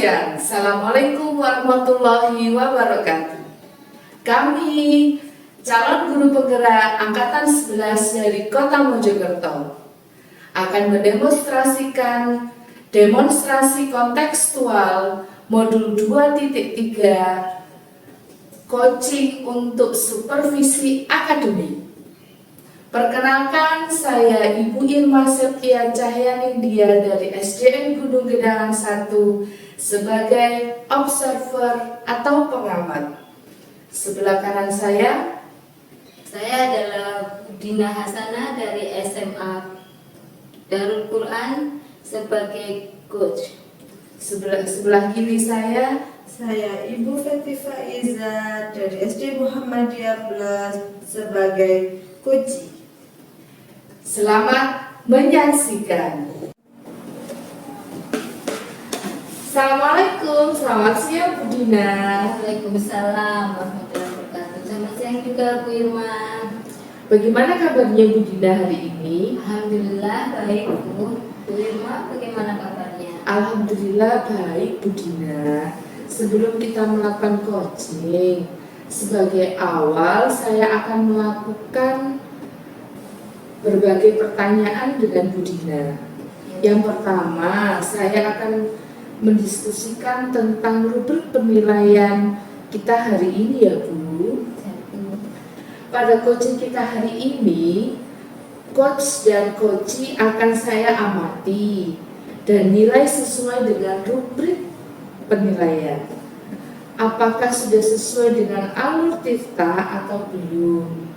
sekalian, Assalamualaikum warahmatullahi wabarakatuh. Kami calon guru penggerak Angkatan 11 dari Kota Mojokerto akan mendemonstrasikan demonstrasi kontekstual modul 2.3 coaching untuk supervisi akademik. Perkenalkan, saya Ibu Irma Septia Cahyanindya dari SDN Gunung Gedangan 1 sebagai observer atau pengamat. Sebelah kanan saya adalah Dina Hasanah dari SMA Darul Quran sebagai coach. Sebelah kiri saya Ibu Feti Faiza dari SD Muhammadiyah Plus sebagai coach. Selamat menyaksikan. Assalamualaikum, selamat siang Bu Dina. Waalaikumsalam warahmatullahi wabarakatuh. Selamat siang juga Bu Irma. Bagaimana kabarnya Bu Dina hari ini? Alhamdulillah baik Bu. Bu Irma bagaimana kabarnya? Alhamdulillah baik Bu Dina. Sebelum kita melakukan coaching, sebagai awal saya akan melakukan berbagai pertanyaan dengan Bu Dina. Yang pertama, saya akan mendiskusikan tentang rubrik penilaian kita hari ini ya Bu. Pada coaching kita hari ini, coach dan coachee akan saya amati dan nilai sesuai dengan rubrik penilaian. Apakah sudah sesuai dengan alur tirta atau belum?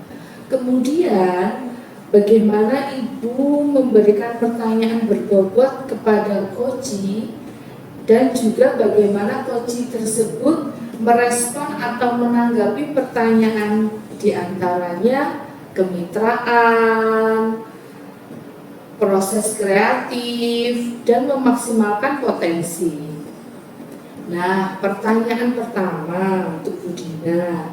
Kemudian, bagaimana Ibu memberikan pertanyaan berbobot kepada coachee dan juga bagaimana coachee tersebut merespon atau menanggapi pertanyaan, diantaranya kemitraan, proses kreatif, dan memaksimalkan potensi. Nah, pertanyaan pertama untuk Bu Dina,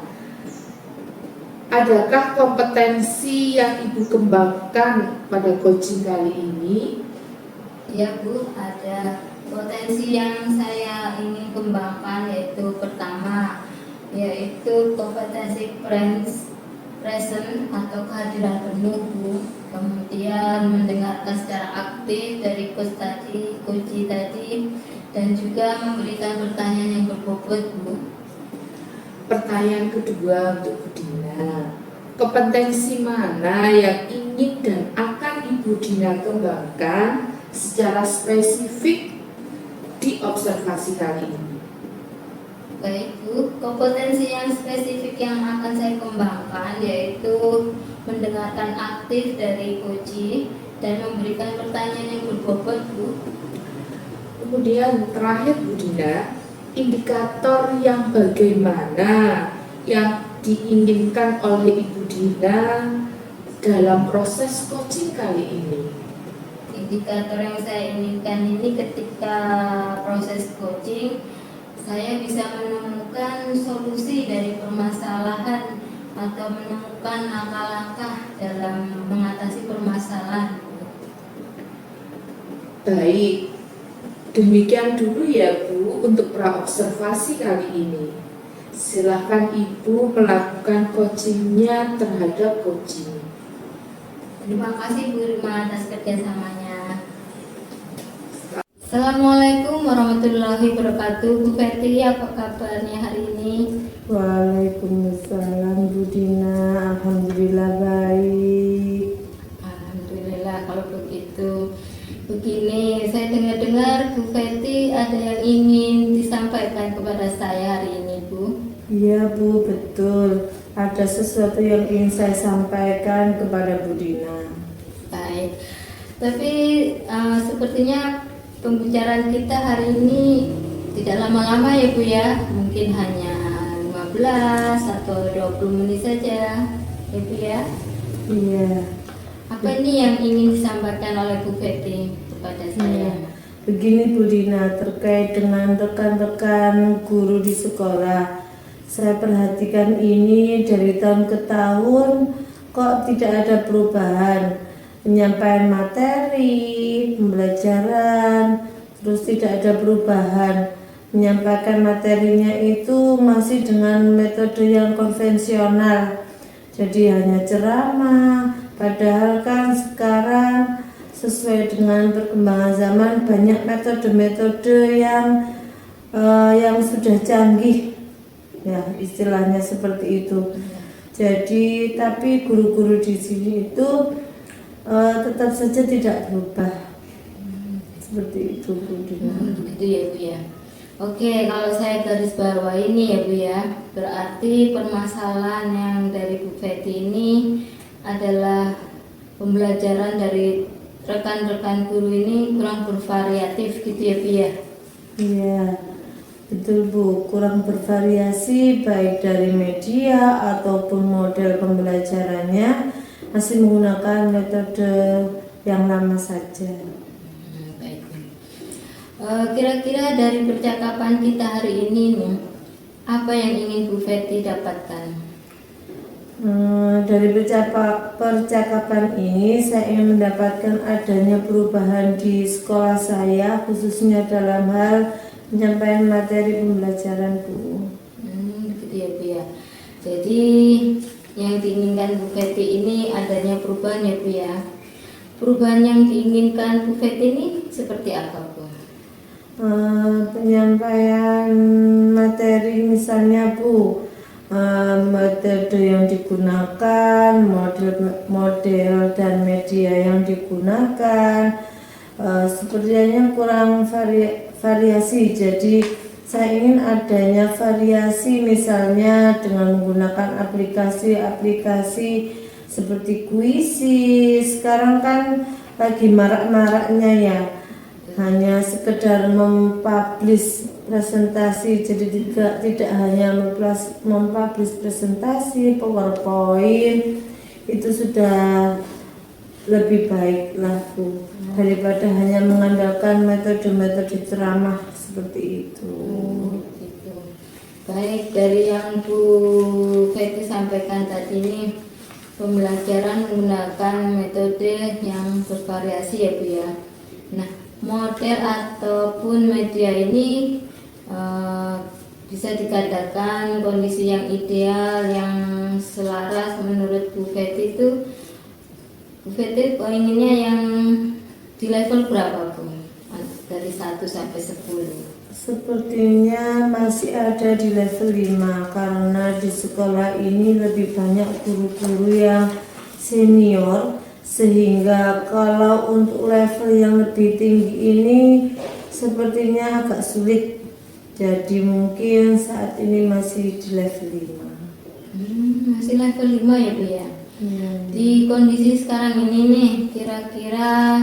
adakah kompetensi yang Ibu kembangkan pada coaching kali ini? Ya Bu, ada potensi yang saya ingin kembangkan, yaitu pertama yaitu kompetensi present atau kehadiran penuh Bu. Kemudian mendengarkan secara aktif dari coachee tadi, dan juga memberikan pertanyaan yang berbobot Bu. Pertanyaan kedua untuk Bu Dina, kompetensi mana yang ingin dan akan Ibu Dina kembangkan secara spesifik di observasi kali ini? Baik Bu, kompetensi yang spesifik yang akan saya kembangkan yaitu mendengarkan aktif dari coachee dan memberikan pertanyaan yang berbobot Bu. Kemudian terakhir Bu Dina, indikator yang bagaimana yang diinginkan oleh Ibu Dina dalam proses coaching kali ini? Indikator yang saya inginkan ini ketika proses coaching, saya bisa menemukan solusi dari permasalahan atau menemukan langkah-langkah dalam mengatasi permasalahan. Baik, demikian dulu ya Bu untuk praobservasi kali ini. Silahkan Ibu melakukan coachingnya terhadap coaching. Terima kasih Bu Irma atas kerjasamanya. Assalamualaikum warahmatullahi wabarakatuh. Bu Feti, apa kabarnya hari ini? Waalaikumsalam Bu Dina, alhamdulillah baik. Alhamdulillah kalau begitu. Begini, saya dengar-dengar Bu Feti ada yang ingin disampaikan kepada saya hari ini Bu. Iya Bu, betul. Ada sesuatu yang ingin saya sampaikan kepada Bu Dina. Baik, tapi sepertinya pembicaraan kita hari ini tidak lama-lama ya Bu ya. Mungkin hanya 15 atau 20 menit saja ya Bu ya. Iya. Apa ini yang ingin disampaikan oleh Bu Feti kepada saya? Begini Bu Dina, terkait dengan rekan-rekan guru di sekolah, saya perhatikan ini dari tahun ke tahun kok tidak ada perubahan. Penyampaian materi, pembelajaran, terus tidak ada perubahan. menyampaikan materinya itu masih dengan metode yang konvensional. Jadi hanya ceramah, padahal kan sekarang sesuai dengan perkembangan zaman banyak metode-metode yang sudah canggih, ya istilahnya seperti itu. Jadi tapi guru-guru di sini itu tetap saja tidak berubah. Seperti itu Bu Dina. Gitu ya Bu ya. Oke, kalau saya garis bawah ini ya Bu ya, berarti permasalahan yang dari Bu Feti ini adalah pembelajaran dari rekan-rekan guru ini kurang bervariatif gitu ya Bu ya. Iya, betul Bu, kurang bervariasi baik dari media ataupun model pembelajarannya masih menggunakan metode yang lama saja. Baik Bu. Kira-kira dari percakapan kita hari ini nih, apa yang ingin Bu Feti dapatkan? Dari percakapan ini saya ingin mendapatkan adanya perubahan di sekolah saya, khususnya dalam hal penyampaian materi pembelajaran Bu. Gitu ya Bu ya. Jadi yang diinginkan Bu Feti ini adanya perubahan ya Bu ya. Perubahan yang diinginkan Bu Feti ini seperti apa Bu? Penyampaian materi misalnya Bu, metode yang digunakan, model dan media yang digunakan, sepertinya kurang variasi. Jadi saya ingin adanya variasi, misalnya dengan menggunakan aplikasi-aplikasi seperti Kuisi. Sekarang kan lagi marak-maraknya ya, hanya sekedar mempublish presentasi, jadi tidak hanya mempublish presentasi PowerPoint, itu sudah lebih baik lah Bu, daripada hanya mengandalkan metode-metode ceramah seperti itu. Gitu. Baik, dari yang Bu Feti sampaikan tadi ini, pembelajaran menggunakan metode yang bervariasi ya Bu ya. Nah, model ataupun media ini bisa dikatakan kondisi yang ideal, yang selaras menurut Bu Feti itu. Bu Feti inginnya yang di level berapa Bu? Dari 1 sampai 10. Sepertinya masih ada di level 5, karena di sekolah ini lebih banyak guru-guru yang senior, sehingga kalau untuk level yang lebih tinggi ini sepertinya agak sulit. Jadi mungkin saat ini masih di level 5. Masih level 5 ya Bu ya. Di kondisi sekarang ini nih, kira-kira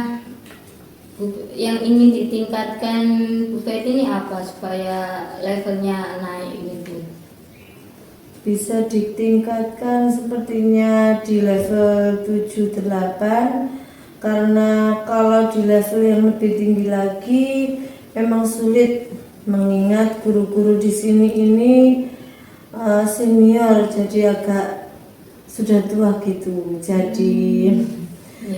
yang ingin ditingkatkan Bu Feti ini apa supaya levelnya naik ini Bu? Bisa ditingkatkan sepertinya di level 7-8, karena kalau di level yang lebih tinggi lagi memang sulit, mengingat guru-guru di sini ini senior, jadi agak sudah tua gitu. Jadi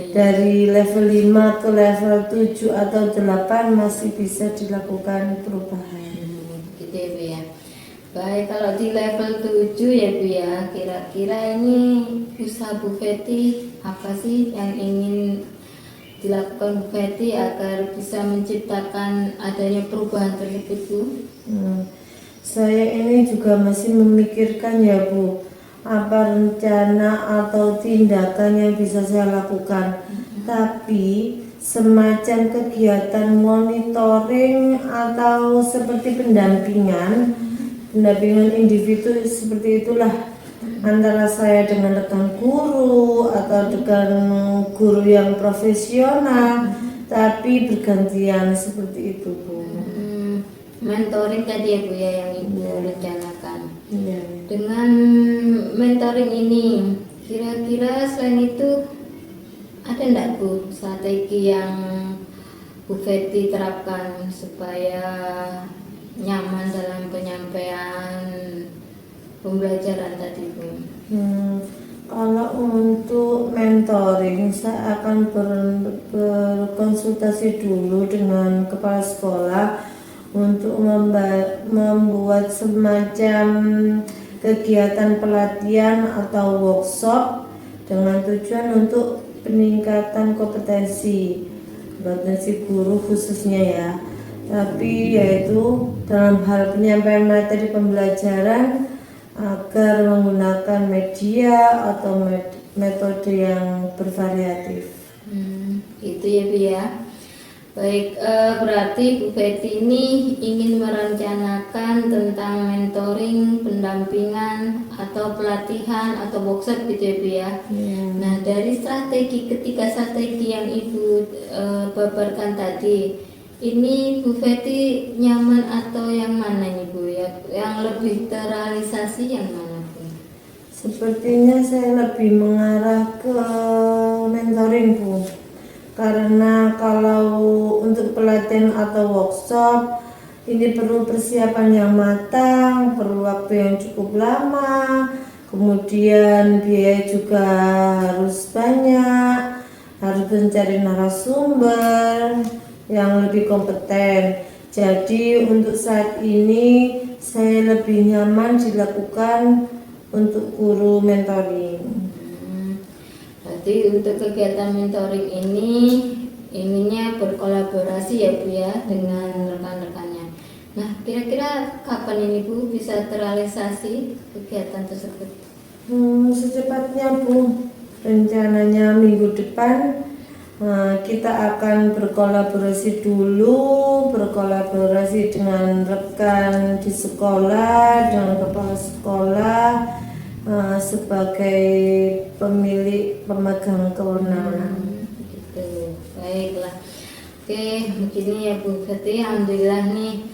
dari level 5 ke level 7 atau 8 masih bisa dilakukan perubahan. Gitu ya Bu ya. Baik, kalau di level 7 ya Bu ya, kira-kira ini usaha Bu Feti apa sih yang ingin dilakukan Bu Feti agar bisa menciptakan adanya perubahan tersebut Bu? Saya ini juga masih memikirkan ya Bu, apa rencana atau tindakan yang bisa saya lakukan. Tapi semacam kegiatan monitoring atau seperti pendampingan individu seperti itulah, antara saya dengan rekan guru atau dengan guru yang profesional, tapi bergantian seperti itu Bu. Mentoring tadi ya Bu ya yang Ibu rencanakan. Iya. Dengan mentoring ini, kira-kira selain itu ada enggak Bu strategi yang Bu Feti terapkan supaya nyaman dalam penyampaian pembelajaran tadi Bu? Kalau untuk mentoring, saya akan berkonsultasi dulu dengan kepala sekolah untuk membuat semacam kegiatan pelatihan atau workshop dengan tujuan untuk peningkatan kompetensi guru khususnya ya, tapi yaitu dalam hal penyampaian materi pembelajaran agar menggunakan media atau metode yang bervariatif. Itu ya Bu ya. Baik, berarti Bu Betty ini ingin merencanakan tentang mentoring, pendampingan, atau pelatihan, atau workshop gitu ya Bu ya. Nah, dari ketiga strategi yang Ibu paparkan tadi, ini Bu Betty nyaman atau yang mana nih Bu ya? Yang lebih terrealisasi yang mana Bu? Sepertinya saya lebih mengarah ke mentoring Bu. Karena kalau untuk pelatihan atau workshop ini perlu persiapan yang matang, perlu waktu yang cukup lama, kemudian biaya juga harus banyak, harus mencari narasumber yang lebih kompeten. Jadi untuk saat ini saya lebih nyaman dilakukan untuk guru mentoring. Berarti untuk kegiatan mentoring ini inginnya berkolaborasi ya Bu ya dengan rekan-rekannya. Nah, kira-kira kapan ini Bu bisa terrealisasi kegiatan tersebut? Secepatnya Bu, rencananya minggu depan kita akan berkolaborasi dengan rekan di sekolah, dengan kepala sekolah sebagai pemegang kewenangan. Gitu. Baiklah. Oke, begini ya Bu Betty, alhamdulillah nih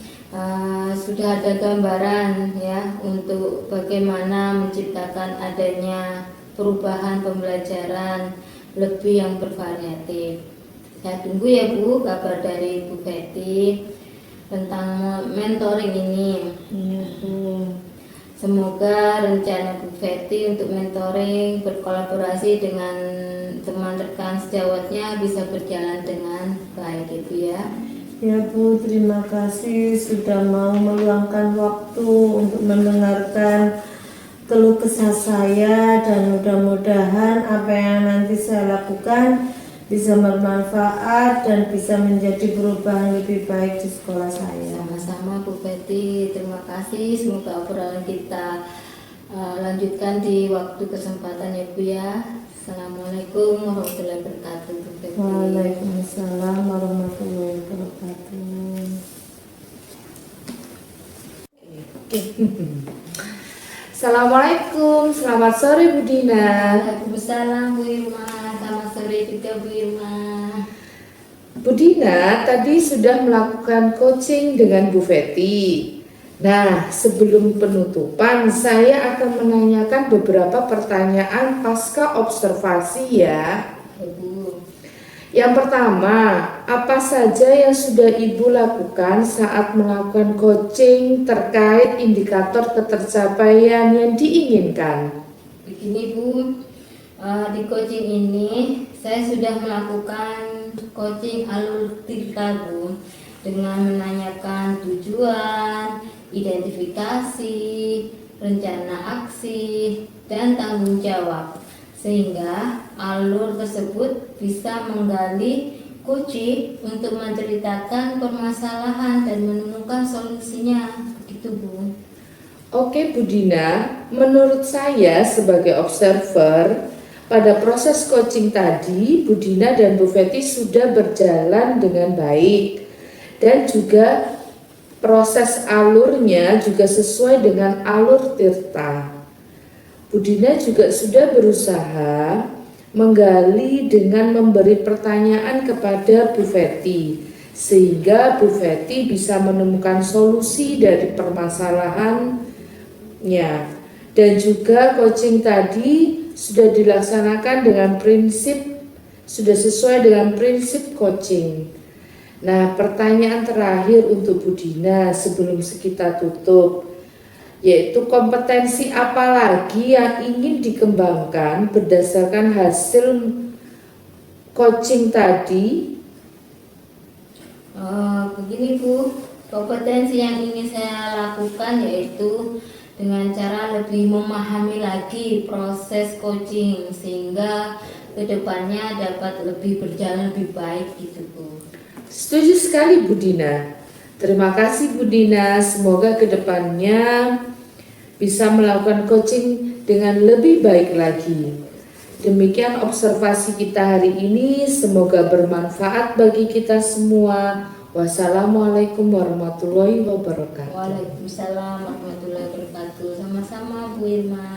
sudah ada gambaran ya untuk bagaimana menciptakan adanya perubahan pembelajaran lebih yang bervariatif. Saya tunggu ya Bu kabar dari Bu Betty tentang mentoring ini. Iya Bu. Semoga rencana Bu Betty untuk mentoring berkolaborasi dengan teman rekan sejawatnya bisa berjalan dengan baik Ibu ya. Ya Bu, terima kasih sudah mau meluangkan waktu untuk mendengarkan keluh kesah saya, dan mudah-mudahan apa yang nanti saya lakukan bisa bermanfaat dan bisa menjadi perubahan lebih baik di sekolah saya. Sama-sama Bu Betty, terima kasih. Semoga obrolan kita lanjutkan di waktu kesempatan ya Bu ya. Assalamualaikum warahmatullahi wabarakatuh Bu Betty. Waalaikumsalam warahmatullahi wabarakatuh. Assalamualaikum, selamat sore Bu Dina. Waalaikumsalam Bu Irma, selamat sore juga Bu Irma. Bu Dina tadi sudah melakukan coaching dengan Bu Betty. Nah, sebelum penutupan saya akan menanyakan beberapa pertanyaan pasca observasi ya. Bu. Yang pertama, apa saja yang sudah Ibu lakukan saat melakukan coaching terkait indikator ketercapaian yang diinginkan? Begini Bu, di coaching ini saya sudah melakukan coaching alur tirta Bu, dengan menanyakan tujuan, identifikasi, rencana aksi, dan tanggung jawab, sehingga alur tersebut bisa menggali kunci untuk menceritakan permasalahan dan menemukan solusinya, gitu Bu. Oke Bu Dina, menurut saya sebagai observer, pada proses coaching tadi, Bu Dina dan Bu Betty sudah berjalan dengan baik. Dan juga proses alurnya juga sesuai dengan alur tirta. Bu Dina juga sudah berusaha menggali dengan memberi pertanyaan kepada Bu Betty, sehingga Bu Betty bisa menemukan solusi dari permasalahannya. Dan juga coaching tadi sudah dilaksanakan dengan sudah sesuai dengan prinsip coaching. Nah, pertanyaan terakhir untuk Bu Dina sebelum kita tutup, yaitu kompetensi apa lagi yang ingin dikembangkan berdasarkan hasil coaching tadi? Begini Bu, Kompetensi yang ingin saya lakukan yaitu dengan cara lebih memahami lagi proses coaching sehingga kedepannya dapat lebih berjalan lebih baik gitu Bu. Setuju sekali Bu Dina. Terima kasih Bu Dina, semoga kedepannya bisa melakukan coaching dengan lebih baik lagi. Demikian observasi kita hari ini, semoga bermanfaat bagi kita semua. Wassalamualaikum warahmatullahi wabarakatuh. Waalaikumsalam warahmatullahi wabarakatuh. Sama-sama Bu Irma.